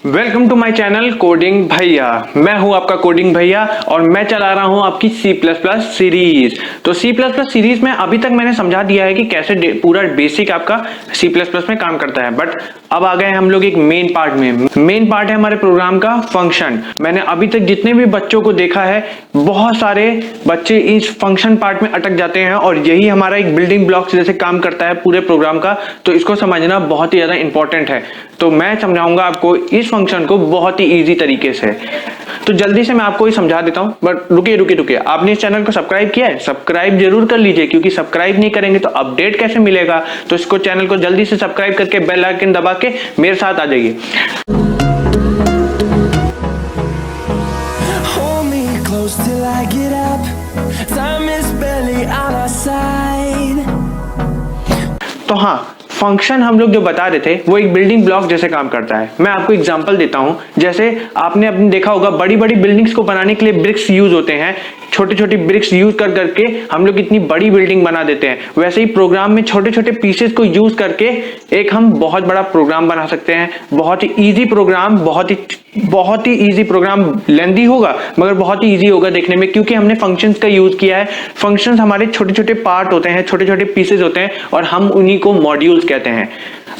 Welcome to my channel coding भैया। मैं हूं आपका कोडिंग भैया और मैं चला रहा हूं आपकी C++ सीरीज। तो C++ सीरीज में अभी तक मैंने समझा दिया है कि कैसे पूरा बेसिक आपका C++ में काम करता है, बट अब आ गए हम लोग एक मेन पार्ट में। मेन पार्ट है हमारे प्रोग्राम का फंक्शन। मैंने अभी तक जितने भी बच्चों को देखा है, बहुत सारे बच्चे इस फंक्शन पार्ट में अटक जाते हैं और यही हमारा एक बिल्डिंग ब्लॉक्स जैसे काम करता है पूरे प्रोग्राम का। तो इसको समझना बहुत ही ज्यादा इंपॉर्टेंट है। तो मैं समझाऊंगा आपको इस फंक्शन को बहुत ही इजी तरीके से। तो जल्दी से मैं आपको ही समझा देता हूं, बट रुकिए, आपने इस चैनल को सब्सक्राइब किया है? सब्सक्राइब जरूर कर लीजिए, क्योंकि सब्सक्राइब नहीं करेंगे तो अपडेट कैसे मिलेगा। तो इसको चैनल को जल्दी से सब्सक्राइब करके बेल आइकन दबा के मेरे साथ आ जाइए। तो हाँ, फंक्शन हम लोग जो बता रहे थे वो एक बिल्डिंग ब्लॉक जैसे काम करता है। मैं आपको एग्जांपल देता हूं। जैसे आपने अपने देखा होगा, बड़ी बड़ी बिल्डिंग्स को बनाने के लिए ब्रिक्स यूज होते हैं। छोटे छोटे ब्रिक्स यूज कर करके हम लोग इतनी बड़ी बिल्डिंग बना देते हैं। वैसे ही प्रोग्राम में छोटे छोटे पीसेस को यूज करके एक हम बहुत बड़ा प्रोग्राम बना सकते हैं। बहुत ही इजी प्रोग्राम, बहुत ही इजी प्रोग्राम। लेंथी होगा मगर बहुत ही इजी होगा देखने में, क्योंकि हमने फंक्शंस का यूज किया है। फंक्शंस हमारे छोटे छोटे पार्ट होते हैं, छोटे छोटे पीसेस होते हैं और हम उन्हीं को मॉड्यूल्स कहते हैं।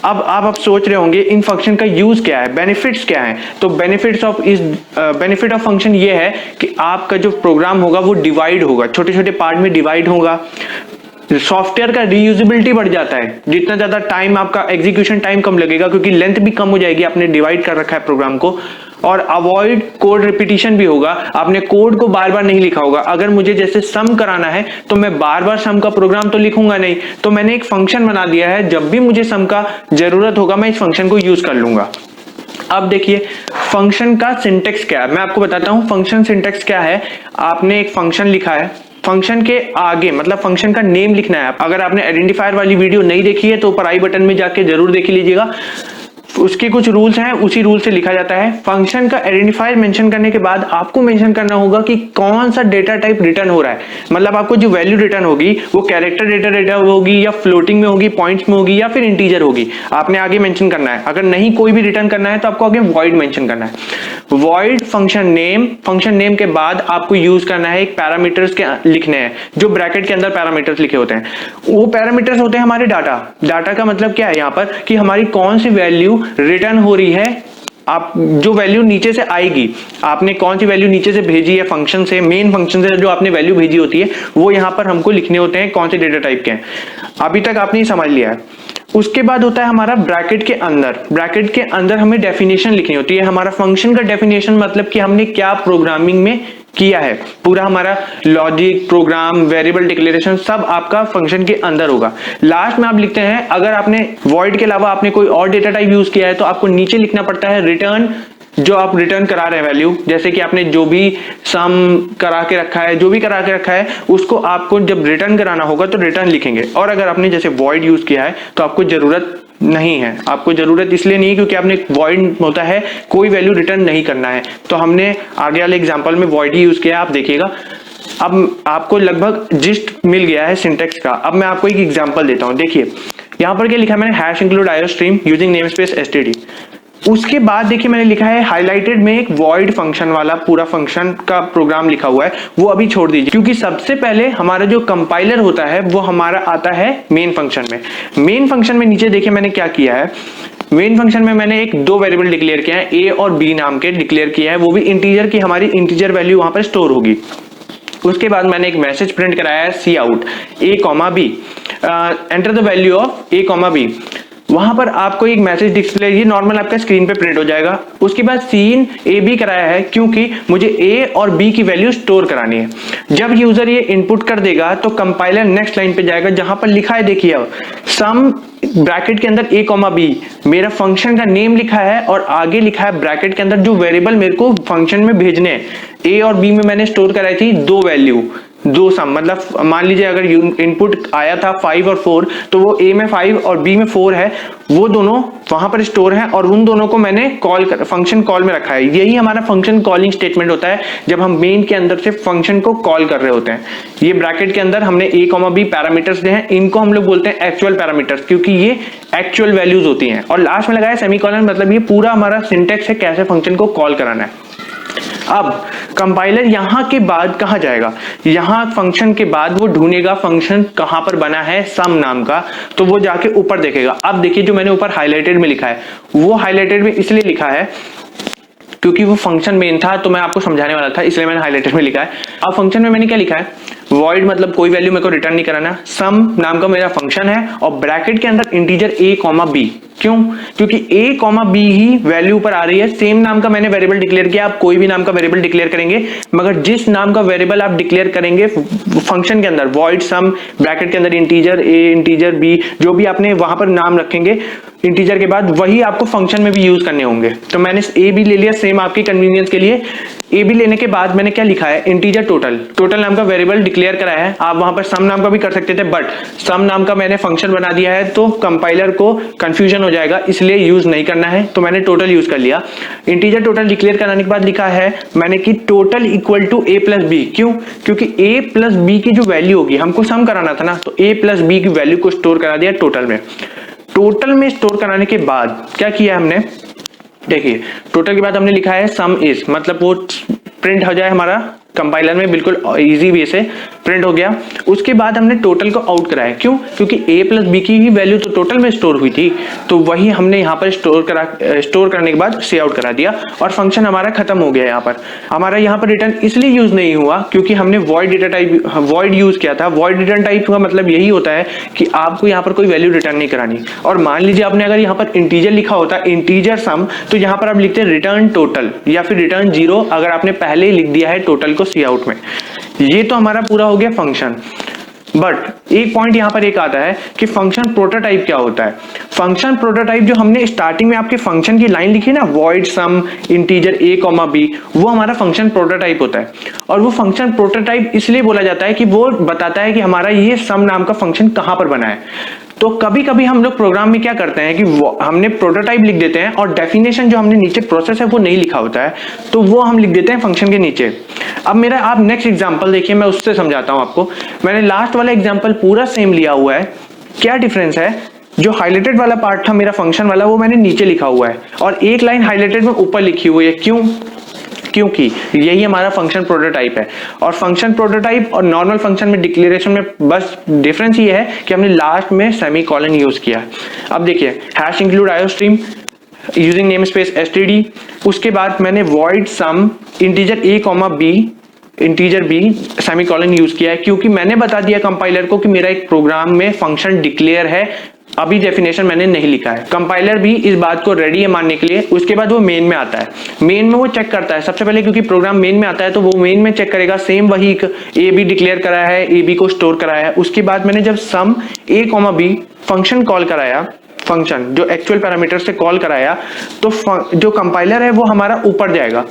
अब आप सोच रहे होंगे इन फंक्शन का यूज क्या है, बेनिफिट्स क्या है। तो बेनिफिट ऑफ फंक्शन ये है कि आपका जो प्रोग्राम होगा वो डिवाइड होगा, छोटे छोटे पार्ट में डिवाइड होगा। सॉफ्टवेयर का रीयूजेबिलिटी बढ़ जाता है। जितना ज्यादा टाइम आपका एग्जीक्यूशन टाइम कम लगेगा, क्योंकि लेंथ भी कम हो जाएगी, आपने डिवाइड कर रखा है प्रोग्राम को। और अवॉइड कोड रिपीटिशन भी होगा। आपने कोड को बार बार नहीं लिखा होगा। अगर मुझे जैसे सम कराना है तो मैं बार बार सम का प्रोग्राम तो लिखूंगा नहीं, तो मैंने एक फंक्शन बना दिया है। जब भी मुझे सम का जरूरत होगा मैं इस फंक्शन को यूज कर लूंगा। अब देखिए फंक्शन का सिंटेक्स क्या है, मैं आपको बताता हूं फंक्शन सिंटेक्स क्या है। आपने एक फंक्शन लिखा है, फंक्शन के आगे मतलब फंक्शन का नेम लिखना है। अगर आपने आइडेंटिफायर वाली वीडियो नहीं देखी है तो ऊपर आई बटन में जाके जरूर देख लीजिएगा। उसके कुछ रूल्स हैं, उसी रूल से लिखा जाता है। फंक्शन का आइडेंटिफायर मेंशन करने के बाद आपको मेंशन करना होगा कि कौन सा डेटा टाइप रिटर्न हो रहा है। मतलब आपको जो वैल्यू रिटर्न होगी वो कैरेक्टर डेटा होगी या फ्लोटिंग में होगी, पॉइंट्स में होगी या फिर इंटीजर होगी। आपने आगे मेंशन करना है। अगर नहीं कोई भी रिटर्न करना है तो आपको आगे वॉइड मेंशन करना है। वॉइड फंक्शन नेम के बाद आपको यूज करना है एक पैरामीटर्स के लिखने हैं, जो ब्रैकेट के अंदर पैरामीटर्स लिखे होते हैं। वो पैरामीटर्स होते हैं हमारे डाटा का मतलब क्या है यहाँ पर कि हमारी कौन सी वैल्यू रिटर्न हो रही है। आप जो वैल्यू नीचे से आएगी, आपने कौन सी वैल्यू नीचे से भेजी है फंक्शन से, मेन फंक्शन से जो आपने वैल्यू भेजी होती है, वो यहां पर हमको लिखने होते हैं कौन से डेटा टाइप के हैं। अभी तक आपने समझ लिया है। उसके बाद होता है हमारा ब्रैकेट के अंदर हमें डेफिनेशन लिखनी होती है। हमारा फंक्शन का डेफिनेशन मतलब कि हमने क्या प्रोग्रामिंग में किया है। पूरा हमारा लॉजिक, प्रोग्राम, वेरिएबल डिक्लेरेशन सब आपका फंक्शन के अंदर होगा। लास्ट में आप लिखते हैं, अगर आपने वॉइड के अलावा आपने कोई और डेटा टाइप यूज किया है तो आपको नीचे लिखना पड़ता है रिटर्न, जो आप रिटर्न करा रहे हैं वैल्यू। जैसे कि आपने जो भी सम करा के रखा है, जो भी करा के रखा है, उसको आपको जब रिटर्न कराना होगा तो रिटर्न लिखेंगे। और अगर आपने जैसे वॉइड यूज किया है तो आपको जरूरत नहीं है। आपको जरूरत इसलिए नहीं है क्योंकि आपने वॉइड होता है कोई वैल्यू रिटर्न नहीं करना है। तो हमने आगे वाले एग्जांपल में वॉइड ही यूज किया है, आप देखिएगा। अब आपको लगभग जिस्ट मिल गया है सिंटेक्स का। अब मैं आपको एक एग्जांपल देता हूं। देखिए यहां पर क्या लिखा है मैंने, hash include IO stream using namespace STD. उसके बाद देखिए मैंने लिखा है हाईलाइटेड में एक वॉइड फंक्शन वाला पूरा फंक्शन का प्रोग्राम लिखा हुआ है, वो अभी छोड़ दीजिए, क्योंकि सबसे पहले हमारा जो कंपाइलर होता है वो हमारा आता है मेन फंक्शन में। मेन फंक्शन में नीचे देखिए मैंने क्या किया है। मेन फंक्शन में मैंने एक दो वेरिएबल डिक्लेयर किया है, ए और बी नाम के डिक्लेयर किया है। वो भी इंटीजर की, हमारी इंटीजर वैल्यू वहां पर स्टोर होगी। उसके बाद मैंने एक मैसेज प्रिंट कराया है C out A comma B, enter the value of A comma B. वहां पर आपको एक मैसेज डिस्प्ले, ये नॉर्मल आपका स्क्रीन पे प्रिंट हो जाएगा। उसके बाद सीन ए बी कराया है, क्योंकि मुझे ए और बी की वैल्यू स्टोर करानी है। जब यूजर ये इनपुट कर देगा तो कंपाइलर नेक्स्ट लाइन पे जाएगा, जहां पर लिखा है देखिए सम ब्रैकेट के अंदर ए कॉमा बी, मेरा फंक्शन का नेम लिखा है और आगे लिखा है ब्रैकेट के अंदर जो वेरिएबल मेरे को फंक्शन में भेजने हैं। ए और बी में मैंने स्टोर कराई थी दो वैल्यू, दो सम, मतलब मान लीजिए अगर इनपुट आया था 5 और 4, तो वो ए में 5 और बी में 4 है, वो दोनों वहां पर स्टोर है और उन दोनों को मैंने फंक्शन कॉल में रखा है। यही हमारा फंक्शन कॉलिंग स्टेटमेंट होता है जब हम मेन के अंदर से फंक्शन को कॉल कर रहे होते हैं। ये ब्रैकेट के अंदर हमने ए कॉमा बी पैरामीटर्स दिए हैं, इनको हम लोग बोलते हैं एक्चुअल पैरामीटर्स, क्योंकि ये एक्चुअल वैल्यूज होती हैं। और लास्ट में लगाया सेमीकोलन, मतलब ये पूरा हमारा सिंटेक्स है कैसे फंक्शन को कॉल कराना है। अब कंपाइलर यहां के बाद कहां जाएगा, यहां फंक्शन के बाद वो ढूंढेगा फंक्शन कहां पर बना है सम नाम का, तो वो जाके ऊपर देखेगा। अब देखिए जो मैंने ऊपर हाईलाइटेड में लिखा है, वो हाईलाइटेड में इसलिए लिखा है क्योंकि वो फंक्शन मेन था, तो मैं आपको समझाने वाला था, इसलिए मैंने हाईलाइटेड में लिखा है। अब फंक्शन में मैंने क्या लिखा है, वॉइड मतलब कोई वैल्यू मेरे को रिटर्न नहीं कराना, सम नाम का मेरा फंक्शन है और ब्रैकेट के अंदर इंटीजर a कॉमा b। क्यों? क्योंकि a comma b he value पर आ रही है। सेम नाम का मैंने वेरिएबल डिक्लेयर किया, आप कोई भी नाम का वेरिएबल डिक्लेयर करेंगे, मगर जिस नाम का वेरिएबल आप डिक्लेयर करेंगे फंक्शन के अंदर, वॉइड सम ब्रैकेट के अंदर इंटीजर a इंटीजर b, जो भी आपने वहां पर नाम रखेंगे इंटीजर के बाद, वही आपको फंक्शन में भी यूज करने होंगे। तो मैंने ए बी ले लिया सेम आपकी कन्वीनियंस के लिए। ए बी लेने के बाद मैंने क्या लिखा है, इंटीजर टोटल, टोटल नाम का वेरिएबल डिक्लेयर करा है। आप वहां पर सम नाम का भी कर सकते थे, बट सम नाम का मैंने फंक्शन बना दिया है तो कंपाइलर को कंफ्यूजन हो जाएगा, इसलिए यूज नहीं करना है, तो मैंने टोटल यूज कर लिया। इंटीजर टोटल डिक्लेयर कराने के बाद लिखा है मैंने कि total equal to A plus B. क्यों? क्योंकि ए प्लस बी की जो वैल्यू होगी, हमको सम कराना था ना, तो ए प्लस बी की वैल्यू को स्टोर करा दिया टोटल में। टोटल में स्टोर कराने के बाद क्या किया हमने, देखिए टोटल के बाद हमने लिखा है सम इज, मतलब वो प्रिंट हो जाए हमारा कंपाइलर में, बिल्कुल इजी वे से प्रिंट हो गया। उसके बाद हमने टोटल को आउट कराया। क्यों? क्योंकि a प्लस बी की ही वैल्यू तो टोटल में स्टोर हुई थी, तो वही हमने यहाँ पर स्टोर करने के बाद सी आउट करा दिया और फंक्शन हमारा खत्म हो गया। यहाँ पर हमारा यहाँ पर रिटर्न इसलिए यूज नहीं हुआ क्योंकि हमने void data type void use किया था। वॉइड रिटर्न टाइप का मतलब यही होता है कि आपको यहाँ पर कोई वैल्यू रिटर्न नहीं करानी। और मान लीजिए आपने अगर यहाँ पर इंटीजर लिखा होता, इंटीजर सम, तो यहाँ पर आप लिखते रिटर्न टोटल या फिर रिटर्न 0, अगर आपने पहले ही लिख दिया है टोटल को सी आउट में। ये तो हमारा पूरा हो गया फंक्शन। बट एक पॉइंट यहां पर एक आता है कि फंक्शन प्रोटोटाइप क्या होता है। फंक्शन प्रोटोटाइप जो हमने स्टार्टिंग में आपके फंक्शन की लाइन लिखी ना, void sum integer a comma b, वो हमारा फंक्शन प्रोटोटाइप होता है। और वो फंक्शन प्रोटोटाइप इसलिए बोला जाता है कि वो बताता है कि हमारा ये सम नाम का फंक्शन कहां पर बना है। तो कभी कभी हम लोग प्रोग्राम में क्या करते हैं कि हमने प्रोटोटाइप लिख देते हैं और डेफिनेशन जो हमने नीचे प्रोसेस है वो नहीं लिखा होता है, तो वो हम लिख देते हैं फंक्शन के नीचे। अब मेरा आप नेक्स्ट एग्जांपल देखिए, मैं उससे समझाता हूं आपको। मैंने लास्ट वाला एग्जांपल पूरा सेम लिया हुआ है। क्या डिफरेंस है, जो हाईलाइटेड वाला पार्ट था मेरा फंक्शन वाला, वो मैंने नीचे लिखा हुआ है और एक लाइन हाईलाइटेड में ऊपर लिखी हुई है। क्यों? क्योंकि यही हमारा फंक्शन प्रोटोटाइप है। और फंक्शन प्रोटोटाइप और नॉर्मल फंक्शन में डिक्लेरेशन में बस डिफरेंस ये है कि हमने लास्ट में सेमीकोलन यूज किया है। अब देखिए hash include iostream using namespace std, उसके बाद मैंने void sum integer a comma b integer b semicolon use किया है, क्योंकि मैंने बता दिया कंपाइलर को कि मेरा एक प्रोग्राम में फंक्शन डिक्लेयर है। अभी डेफिनेशन मैंने नहीं लिखा है, कंपाइलर भी इस बात को रेडी है मानने के लिए। उसके बाद वो मेन में आता है, मेन में वो चेक करता है सबसे पहले, क्योंकि प्रोग्राम मेन में आता है तो वो मेन में चेक करेगा सेम वही ए बी डिक्लेयर कराया है, ए बी को स्टोर कराया है। उसके बाद मैंने जब सम a comma b function call कराया, फंक्शन जो एक्चुअल पैरामीटर से कॉल कराया, तो जो कंपाइलर है वो हमारा ऊपर जाएगा,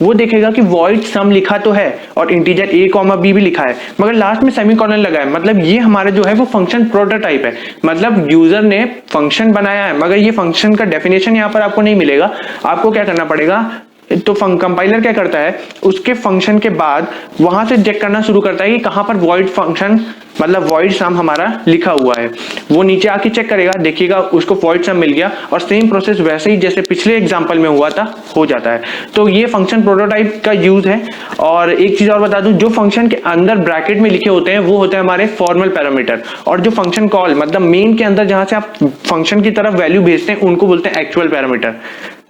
वो देखेगा कि वॉइड सम लिखा तो है और इंटीजर a कॉमा b भी लिखा है, मगर लास्ट में सेमीकोलन लगा है। मतलब ये हमारा जो है वो फंक्शन प्रोटोटाइप है, मतलब यूजर ने फंक्शन बनाया है, मगर ये फंक्शन का डेफिनेशन यहाँ पर आपको नहीं मिलेगा। आपको क्या करना पड़ेगा, तो कंपाइलर क्या करता है, उसके फंक्शन के बाद वहां से चेक करना शुरू करता है कि कहां पर वॉइड फंक्शन मतलब वॉइड सम हमारा लिखा हुआ है। वो नीचे आके चेक करेगा, देखिएगा उसको वॉइड सम मिल गया और सेम प्रोसेस वैसे ही जैसे पिछले एग्जांपल में हुआ था हो जाता है। तो ये फंक्शन प्रोटोटाइप का यूज है। और एक चीज और बता दूं, जो फंक्शन के अंदर ब्रैकेट में लिखे होते हैं वो होते हैं हमारे फॉर्मल पैरामीटर, और जो फंक्शन कॉल मतलब मेन के अंदर जहां से आप फंक्शन की तरफ वैल्यू भेजते हैं उनको बोलते हैं एक्चुअल पैरामीटर।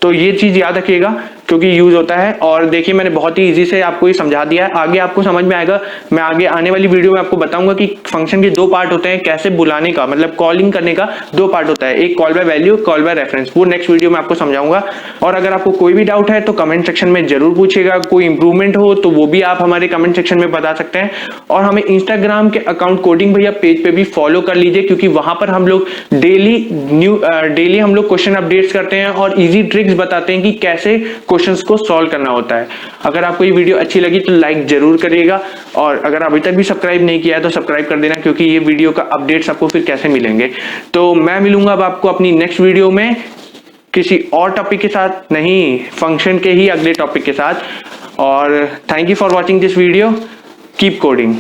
तो ये चीज याद रखिएगा क्योंकि यूज होता है। और देखिए मैंने बहुत ही इजी से आपको ये समझा दिया है, आगे आपको समझ में आएगा। मैं आगे आने वाली वीडियो में आपको बताऊंगा कि फंक्शन के दो पार्ट होते हैं, कैसे बुलाने का मतलब कॉलिंग करने का दो पार्ट होता है, एक call by value, call by reference. वो नेक्स्ट वीडियो में आपको समझाऊंगा। और अगर आपको कोई भी डाउट है तो कमेंट सेक्शन में जरूर पूछिएगा, कोई इंप्रूवमेंट हो तो वो भी आप हमारे कमेंट सेक्शन में बता सकते हैं। और हमें इंस्टाग्राम के अकाउंट कोडिंग भैया पेज पे भी फॉलो कर लीजिए, क्योंकि वहां पर हम लोग डेली हम लोग क्वेश्चन अपडेट्स करते हैं और इजी ट्रिक्स बताते हैं कि कैसे क्वेश्चंस को सॉल्व करना होता है। अगर आपको ये वीडियो अच्छी लगी तो लाइक जरूर करिएगा, और अगर अभी तक भी सब्सक्राइब नहीं किया है तो सब्सक्राइब कर देना, क्योंकि ये वीडियो का अपडेट्स आपको फिर कैसे मिलेंगे। तो मैं मिलूंगा अब आपको अपनी नेक्स्ट वीडियो में किसी और टॉपिक के साथ, नहीं फंक्शन के ही अगले टॉपिक के साथ। और thank you for watching this video, keep coding.